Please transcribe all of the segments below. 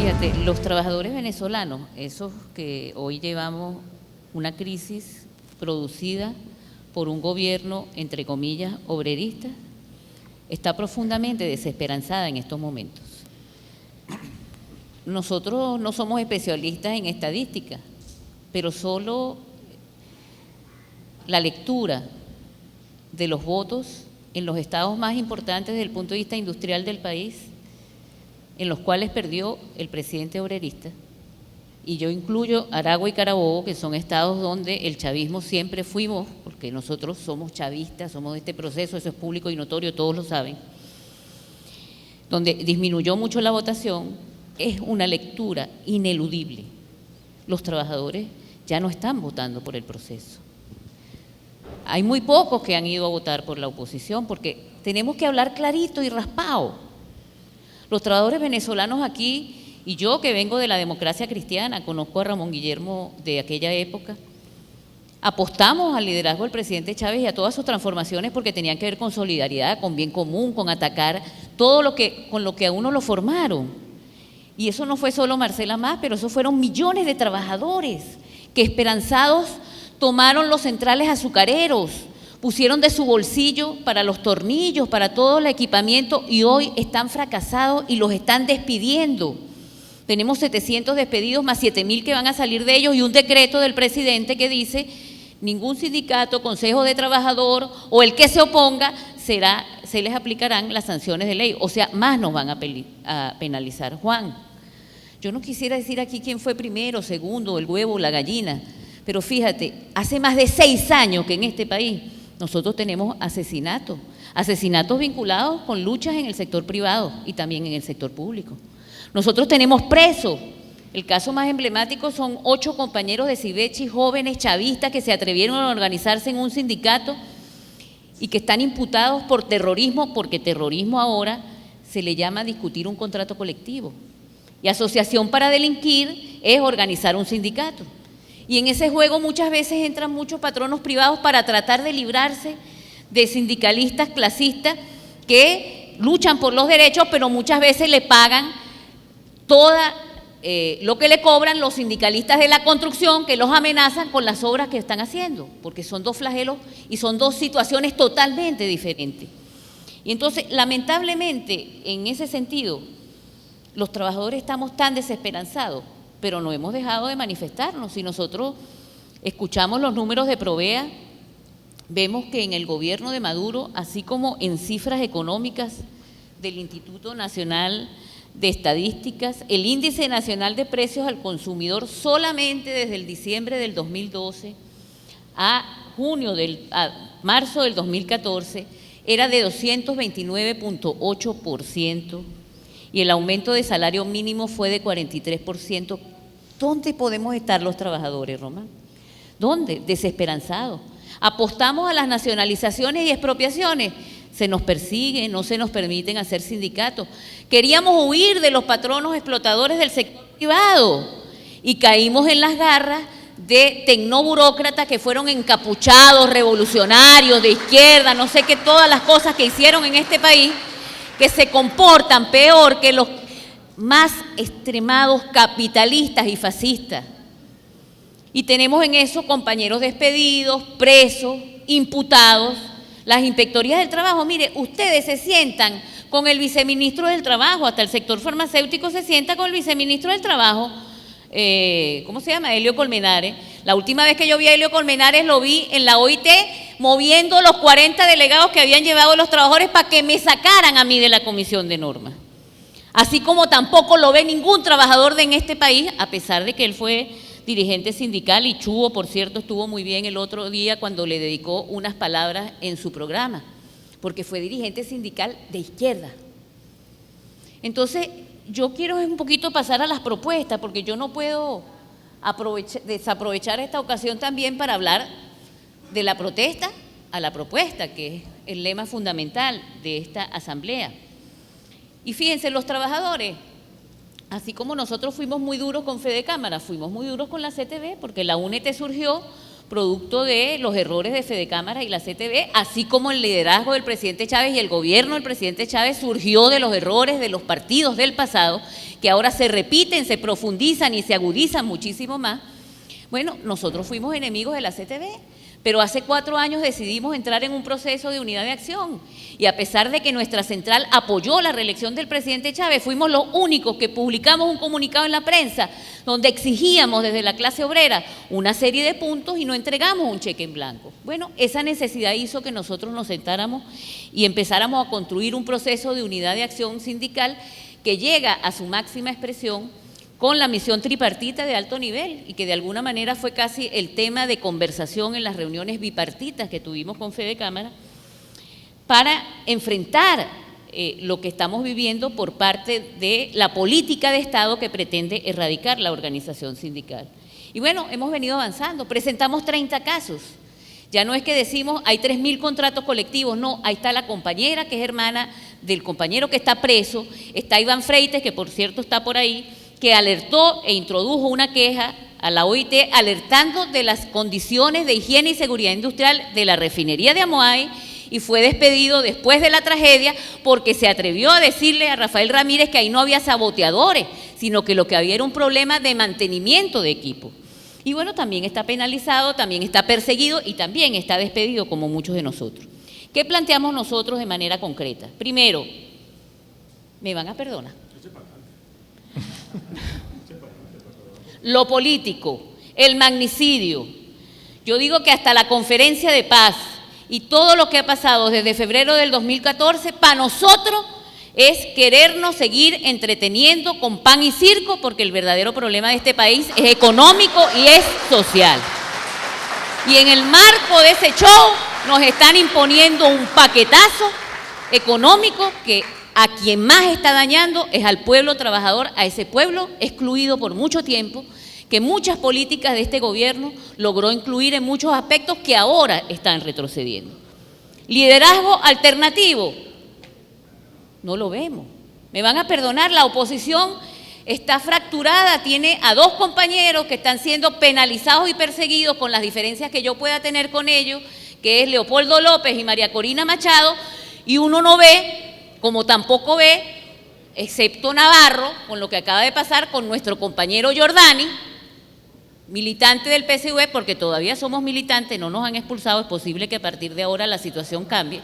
Fíjate, los trabajadores venezolanos, esos que hoy llevamos una crisis producida por un gobierno, entre comillas, obrerista, está profundamente desesperanzada en estos momentos. Nosotros no somos especialistas en estadística, pero solo la lectura de los votos en los estados más importantes desde el punto de vista industrial del país, en los cuales perdió el presidente obrerista, y yo incluyo Aragua y Carabobo, que son estados donde el chavismo siempre fuimos, porque nosotros somos chavistas, somos de este proceso, eso es público y notorio, todos lo saben, donde disminuyó mucho la votación, es una lectura ineludible. Los trabajadores ya no están votando por el proceso. Hay muy pocos que han ido a votar por la oposición, porque tenemos que hablar clarito y raspado. Los trabajadores venezolanos aquí, y yo que vengo de la democracia cristiana, conozco a Ramón Guillermo de aquella época, apostamos al liderazgo del presidente Chávez y a todas sus transformaciones porque tenían que ver con solidaridad, con bien común, con atacar todo lo que, con lo que a uno lo formaron. Y eso no fue solo Marcela Más, pero eso fueron millones de trabajadores que esperanzados tomaron los centrales azucareros, pusieron de su bolsillo para los tornillos, para todo el equipamiento y hoy están fracasados y los están despidiendo. Tenemos 700 despedidos más 7.000 que van a salir de ellos y un decreto del presidente que dice ningún sindicato, consejo de trabajador o el que se oponga se les aplicarán las sanciones de ley. O sea, más nos van a penalizar. Juan, yo no quisiera decir aquí quién fue primero, segundo, el huevo o la gallina, pero fíjate, hace más de 6 años que en este país nosotros tenemos asesinatos vinculados con luchas en el sector privado y también en el sector público. Nosotros tenemos presos, el caso más emblemático son 8 compañeros de Cibechi, jóvenes chavistas que se atrevieron a organizarse en un sindicato y que están imputados por terrorismo, porque terrorismo ahora se le llama discutir un contrato colectivo. Y asociación para delinquir es organizar un sindicato. Y en ese juego muchas veces entran muchos patronos privados para tratar de librarse de sindicalistas clasistas que luchan por los derechos, pero muchas veces le pagan toda lo que le cobran los sindicalistas de la construcción, que los amenazan con las obras que están haciendo, porque son 2 flagelos y son 2 situaciones totalmente diferentes. Y entonces, lamentablemente, en ese sentido, los trabajadores estamos tan desesperanzados, pero no hemos dejado de manifestarnos. Si nosotros escuchamos los números de Provea, vemos que en el gobierno de Maduro, así como en cifras económicas del Instituto Nacional de Estadísticas, el Índice Nacional de Precios al Consumidor solamente desde el diciembre del 2012 a marzo del 2014 era de 229.8% y el aumento de salario mínimo fue de 43%. ¿Dónde podemos estar los trabajadores, Román? ¿Dónde? Desesperanzados. Apostamos a las nacionalizaciones y expropiaciones. Se nos persigue, no se nos permiten hacer sindicatos. Queríamos huir de los patronos explotadores del sector privado y caímos en las garras de tecnoburócratas que fueron encapuchados, revolucionarios, de izquierda, no sé qué, todas las cosas que hicieron en este país, que se comportan peor que los más extremados capitalistas y fascistas. Y tenemos en eso compañeros despedidos, presos, imputados. Las inspectorías del trabajo, mire, ustedes se sientan con el viceministro del trabajo, hasta el sector farmacéutico se sienta con el viceministro del trabajo, ¿cómo se llama? Helio Colmenares. La última vez que yo vi a Helio Colmenares lo vi en la OIT moviendo los 40 delegados que habían llevado los trabajadores para que me sacaran a mí de la comisión de normas. Así como tampoco lo ve ningún trabajador en este país, a pesar de que él fue dirigente sindical y Chugo, por cierto, estuvo muy bien el otro día cuando le dedicó unas palabras en su programa, porque fue dirigente sindical de izquierda. Entonces, yo quiero un poquito pasar a las propuestas, porque yo no puedo desaprovechar esta ocasión también para hablar de la protesta a la propuesta, que es el lema fundamental de esta asamblea. Y fíjense, los trabajadores, así como nosotros fuimos muy duros con Fedecámara, fuimos muy duros con la CTB, porque la UNET surgió producto de los errores de Fedecámara y la CTV, así como el liderazgo del presidente Chávez y el gobierno del presidente Chávez surgió de los errores de los partidos del pasado, que ahora se repiten, se profundizan y se agudizan muchísimo más. Bueno, nosotros fuimos enemigos de la CTV, pero hace 4 años decidimos entrar en un proceso de unidad de acción y a pesar de que nuestra central apoyó la reelección del presidente Chávez, fuimos los únicos que publicamos un comunicado en la prensa donde exigíamos desde la clase obrera una serie de puntos y no entregamos un cheque en blanco. Bueno, esa necesidad hizo que nosotros nos sentáramos y empezáramos a construir un proceso de unidad de acción sindical que llega a su máxima expresión con la misión tripartita de alto nivel y que de alguna manera fue casi el tema de conversación en las reuniones bipartitas que tuvimos con Fedecámara para enfrentar lo que estamos viviendo por parte de la política de Estado que pretende erradicar la organización sindical. Y bueno, hemos venido avanzando, presentamos 30 casos. Ya no es que decimos hay 3.000 contratos colectivos, no, ahí está la compañera que es hermana del compañero que está preso, está Iván Freites, que por cierto está por ahí, que alertó e introdujo una queja a la OIT alertando de las condiciones de higiene y seguridad industrial de la refinería de Amoay y fue despedido después de la tragedia porque se atrevió a decirle a Rafael Ramírez que ahí no había saboteadores, sino que lo que había era un problema de mantenimiento de equipo. Y bueno, también está penalizado, también está perseguido y también está despedido como muchos de nosotros. ¿Qué planteamos nosotros de manera concreta? Primero, ¿me van a perdonar? Lo político, el magnicidio. Yo digo que hasta la conferencia de paz y todo lo que ha pasado desde febrero del 2014, para nosotros es querernos seguir entreteniendo con pan y circo, porque el verdadero problema de este país es económico y es social. Y en el marco de ese show nos están imponiendo un paquetazo económico que a quien más está dañando es al pueblo trabajador, a ese pueblo excluido por mucho tiempo, que muchas políticas de este gobierno logró incluir en muchos aspectos que ahora están retrocediendo. Liderazgo alternativo, no lo vemos. Me van a perdonar, la oposición está fracturada, tiene a 2 compañeros que están siendo penalizados y perseguidos con las diferencias que yo pueda tener con ellos, que es Leopoldo López y María Corina Machado, y uno no ve, como tampoco ve, excepto Navarro, con lo que acaba de pasar con nuestro compañero Giordani, militante del PSV, porque todavía somos militantes, no nos han expulsado, es posible que a partir de ahora la situación cambie.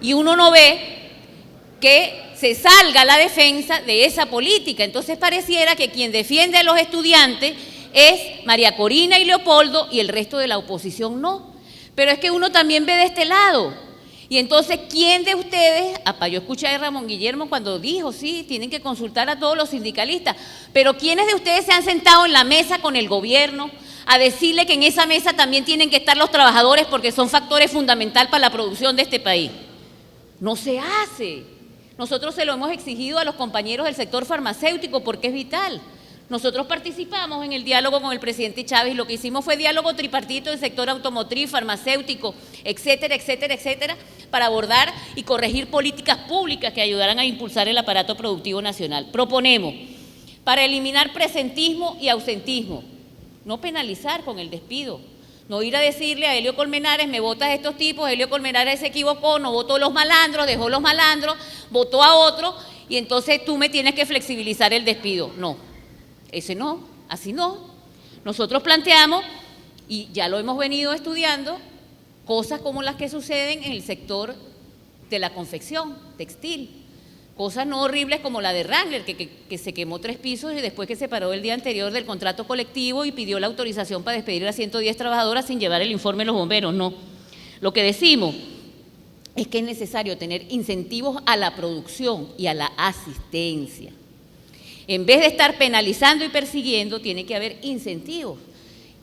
Y uno no ve que se salga a la defensa de esa política. Entonces pareciera que quien defiende a los estudiantes es María Corina y Leopoldo y el resto de la oposición no. Pero es que uno también ve de este lado. Y entonces, ¿quién de ustedes? Yo escuché a Ramón Guillermo cuando dijo, sí, tienen que consultar a todos los sindicalistas, pero ¿quiénes de ustedes se han sentado en la mesa con el gobierno a decirle que en esa mesa también tienen que estar los trabajadores porque son factores fundamentales para la producción de este país? No se hace. Nosotros se lo hemos exigido a los compañeros del sector farmacéutico porque es vital. Nosotros participamos en el diálogo con el presidente Chávez y lo que hicimos fue diálogo tripartito del sector automotriz, farmacéutico, etcétera, etcétera, etcétera, para abordar y corregir políticas públicas que ayudaran a impulsar el aparato productivo nacional. Proponemos, para eliminar presentismo y ausentismo, no penalizar con el despido, no ir a decirle a Helio Colmenares, me votas a estos tipos, Helio Colmenares se equivocó, no votó los malandros, dejó los malandros, votó a otro y entonces tú me tienes que flexibilizar el despido. No. Ese no, así no. Nosotros planteamos, y ya lo hemos venido estudiando, cosas como las que suceden en el sector de la confección textil. Cosas no horribles como la de Wrangler, que se quemó 3 pisos y después que se paró el día anterior del contrato colectivo y pidió la autorización para despedir a 110 trabajadoras sin llevar el informe de los bomberos. No. Lo que decimos es que es necesario tener incentivos a la producción y a la asistencia. En vez de estar penalizando y persiguiendo, tiene que haber incentivos.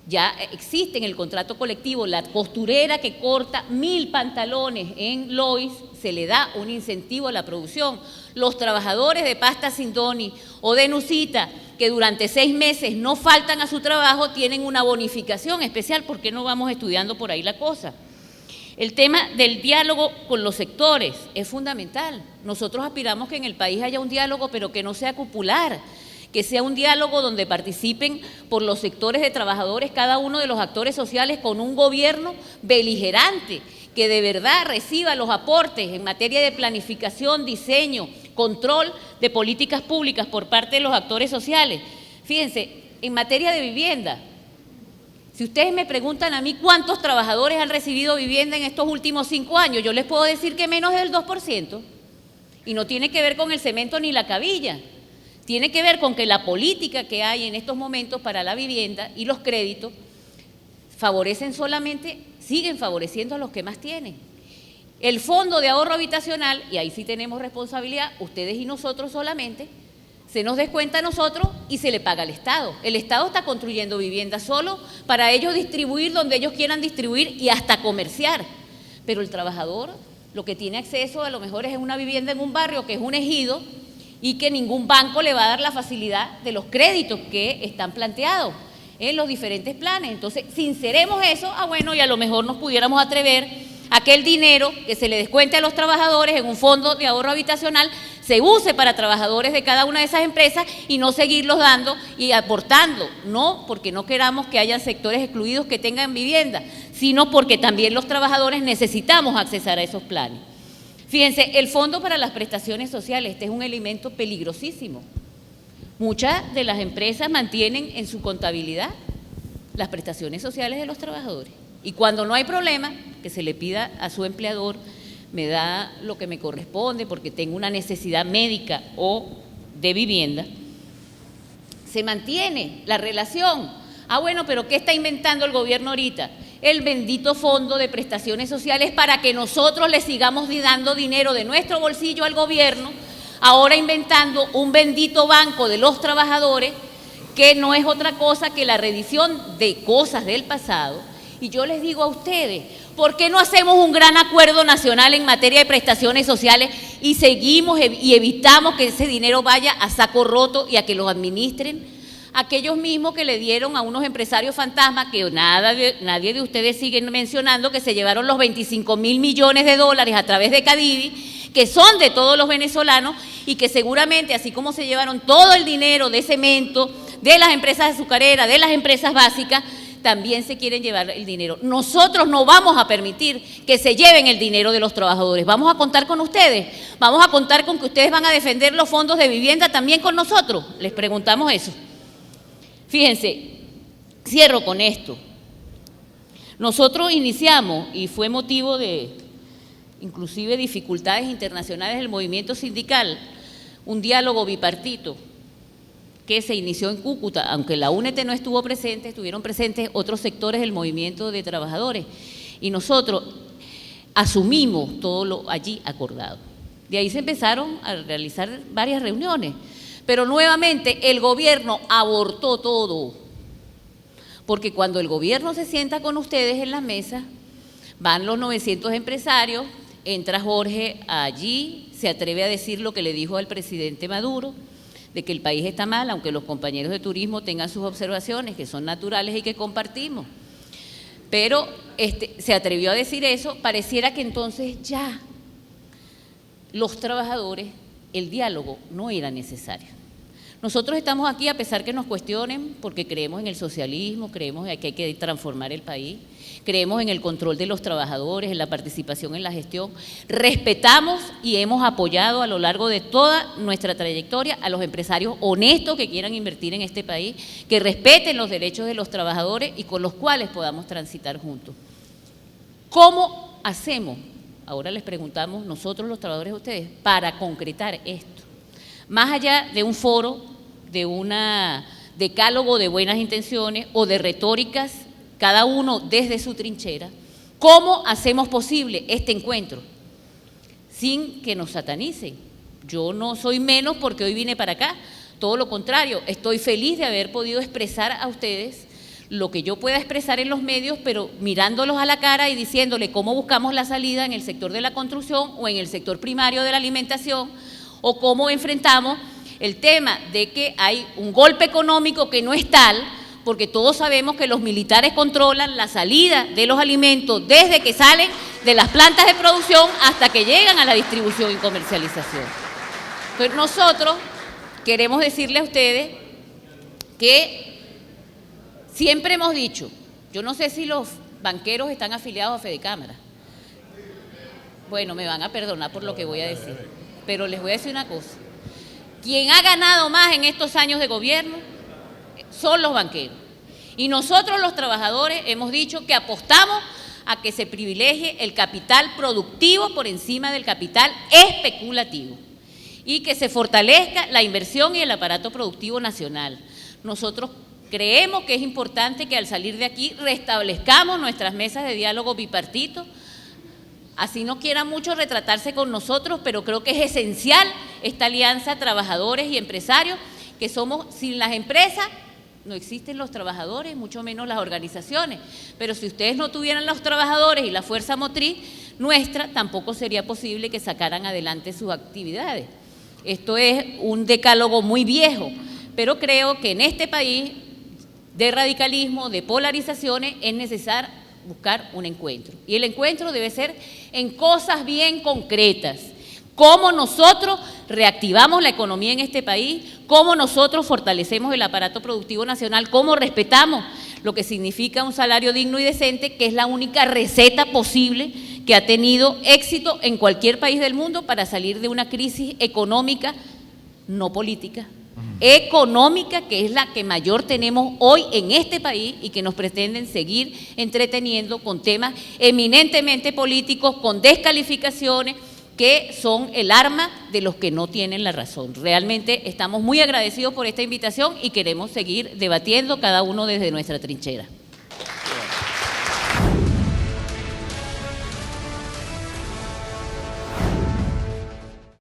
Ya existe en el contrato colectivo la costurera que corta 1000 pantalones en Lois, se le da un incentivo a la producción. Los trabajadores de Pasta Sindoni o de Nusita, que durante 6 meses no faltan a su trabajo, tienen una bonificación especial. ¿Por qué no vamos estudiando por ahí la cosa? El tema del diálogo con los sectores es fundamental. Nosotros aspiramos que en el país haya un diálogo, pero que no sea cupular, que sea un diálogo donde participen por los sectores de trabajadores cada uno de los actores sociales, con un gobierno beligerante que de verdad reciba los aportes en materia de planificación, diseño, control de políticas públicas por parte de los actores sociales. Fíjense, en materia de vivienda, si ustedes me preguntan a mí cuántos trabajadores han recibido vivienda en estos últimos 5 años, yo les puedo decir que menos del 2%. Y no tiene que ver con el cemento ni la cabilla. Tiene que ver con que la política que hay en estos momentos para la vivienda y los créditos siguen favoreciendo a los que más tienen. El Fondo de Ahorro Habitacional, y ahí sí tenemos responsabilidad, ustedes y nosotros solamente, se nos descuenta a nosotros y se le paga al Estado. El Estado está construyendo viviendas solo para ellos distribuir donde ellos quieran distribuir y hasta comerciar. Pero el trabajador lo que tiene acceso a lo mejor es una vivienda en un barrio que es un ejido y que ningún banco le va a dar la facilidad de los créditos que están planteados en los diferentes planes. Entonces, sinceremos eso, bueno, y a lo mejor nos pudiéramos atrever a que el dinero que se le descuente a los trabajadores en un fondo de ahorro habitacional se use para trabajadores de cada una de esas empresas y no seguirlos dando y aportando, no porque no queramos que haya sectores excluidos que tengan vivienda, sino porque también los trabajadores necesitamos accesar a esos planes. Fíjense, el Fondo para las Prestaciones Sociales, este es un elemento peligrosísimo. Muchas de las empresas mantienen en su contabilidad las prestaciones sociales de los trabajadores. Y cuando no hay problema, que se le pida a su empleador, me da lo que me corresponde porque tengo una necesidad médica o de vivienda, se mantiene la relación. Bueno, pero ¿qué está inventando el gobierno ahorita? El bendito Fondo de Prestaciones Sociales para que nosotros le sigamos dando dinero de nuestro bolsillo al gobierno, ahora inventando un bendito banco de los trabajadores que no es otra cosa que la reedición de cosas del pasado. Y yo les digo a ustedes, ¿por qué no hacemos un gran acuerdo nacional en materia de prestaciones sociales y seguimos y evitamos que ese dinero vaya a saco roto y a que los administren aquellos mismos que le dieron a unos empresarios fantasmas que nadie de ustedes sigue mencionando, que se llevaron los 25.000 millones de dólares a través de Cadivi, que son de todos los venezolanos y que seguramente, así como se llevaron todo el dinero de cemento, de las empresas azucareras, de las empresas básicas, también se quieren llevar el dinero. Nosotros no vamos a permitir que se lleven el dinero de los trabajadores. Vamos a contar con ustedes. Vamos a contar con que ustedes van a defender los fondos de vivienda también con nosotros. Les preguntamos eso. Fíjense, cierro con esto. Nosotros iniciamos, y fue motivo de inclusive dificultades internacionales del movimiento sindical, un diálogo bipartito que se inició en Cúcuta, aunque la UNET no estuvo presente, estuvieron presentes otros sectores del movimiento de trabajadores, y nosotros asumimos todo lo allí acordado. De ahí se empezaron a realizar varias reuniones, pero nuevamente el gobierno abortó todo, porque cuando el gobierno se sienta con ustedes en la mesa, van los 900 empresarios, entra Jorge allí, se atreve a decir lo que le dijo al presidente Maduro, de que el país está mal, aunque los compañeros de turismo tengan sus observaciones, que son naturales y que compartimos. Pero se atrevió a decir eso, pareciera que entonces ya los trabajadores, el diálogo no era necesario. Nosotros estamos aquí a pesar que nos cuestionen, porque creemos en el socialismo, creemos que hay que transformar el país, creemos en el control de los trabajadores, en la participación en la gestión, respetamos y hemos apoyado a lo largo de toda nuestra trayectoria a los empresarios honestos que quieran invertir en este país, que respeten los derechos de los trabajadores y con los cuales podamos transitar juntos. ¿Cómo hacemos? Ahora les preguntamos nosotros los trabajadores a ustedes, para concretar esto. Más allá de un foro, de un decálogo de buenas intenciones o de retóricas, cada uno desde su trinchera, ¿cómo hacemos posible este encuentro sin que nos satanicen? Yo no soy menos porque hoy vine para acá, todo lo contrario, estoy feliz de haber podido expresar a ustedes lo que yo pueda expresar en los medios, pero mirándolos a la cara y diciéndole cómo buscamos la salida en el sector de la construcción o en el sector primario de la alimentación, o cómo enfrentamos el tema de que hay un golpe económico que no es tal, porque todos sabemos que los militares controlan la salida de los alimentos desde que salen de las plantas de producción hasta que llegan a la distribución y comercialización. Entonces nosotros queremos decirle a ustedes que siempre hemos dicho, yo no sé si los banqueros están afiliados a Fedecámara. Bueno, me van a perdonar por lo que voy a decir, pero les voy a decir una cosa. Quien ha ganado más en estos años de gobierno son los banqueros. Y nosotros los trabajadores hemos dicho que apostamos a que se privilegie el capital productivo por encima del capital especulativo y que se fortalezca la inversión y el aparato productivo nacional. Nosotros creemos que es importante que al salir de aquí restablezcamos nuestras mesas de diálogo bipartito. Así no quiera mucho retratarse con nosotros, pero creo que es esencial esta alianza trabajadores y empresarios, que somos, sin las empresas no existen los trabajadores, mucho menos las organizaciones, pero si ustedes no tuvieran los trabajadores y la fuerza motriz nuestra, tampoco sería posible que sacaran adelante sus actividades. Esto es un decálogo muy viejo, pero creo que en este país de radicalismo, de polarizaciones, es necesario buscar un encuentro. Y el encuentro debe ser en cosas bien concretas. Cómo nosotros reactivamos la economía en este país, cómo nosotros fortalecemos el aparato productivo nacional, cómo respetamos lo que significa un salario digno y decente, que es la única receta posible que ha tenido éxito en cualquier país del mundo para salir de una crisis económica, no política, económica, que es la que mayor tenemos hoy en este país y que nos pretenden seguir entreteniendo con temas eminentemente políticos, con descalificaciones, que son el arma de los que no tienen la razón. Realmente estamos muy agradecidos por esta invitación y queremos seguir debatiendo cada uno desde nuestra trinchera.